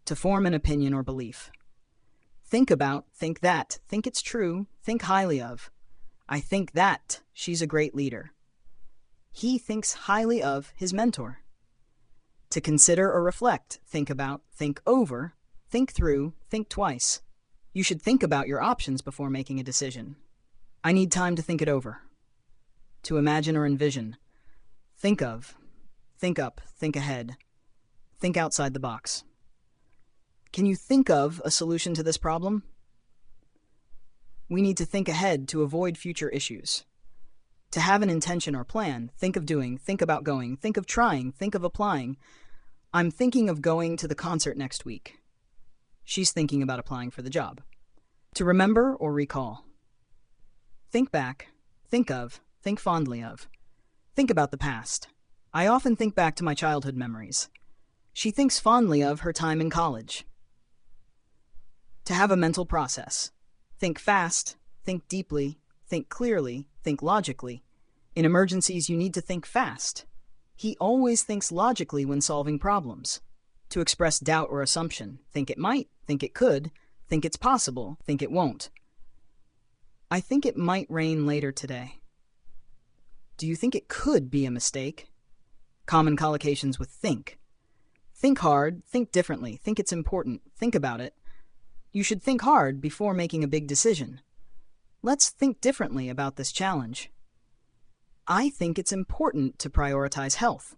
To form an opinion or belief. Think about, think that, think it's true, think highly of. I think that she's a great leader. He thinks highly of his mentor. To consider or reflect, think about, think over, think through, think twice. You should think about your options before making a decision. I need time to think it over. To imagine or envision. Think of, think up, think ahead. Think outside the box. Can you think of a solution to this problem? We need to think ahead to avoid future issues. To have an intention or plan, think of doing, think about going, think of trying, think of applying. I'm thinking of going to the concert next week. She's thinking about applying for the job. To remember or recall. Think back, think of, think fondly of. Think about the past. I often think back to my childhood memories. She thinks fondly of her time in college. To have a mental process. Think fast, think deeply, think clearly, think logically. In emergencies, you need to think fast. He always thinks logically when solving problems. To express doubt or assumption, think it might, think it could, think it's possible, think it won't. I think it might rain later today. Do you think it could be a mistake? Common collocations with think. Think hard, think differently, think it's important, think about it. You should think hard before making a big decision. Let's think differently about this challenge. I think it's important to prioritize health.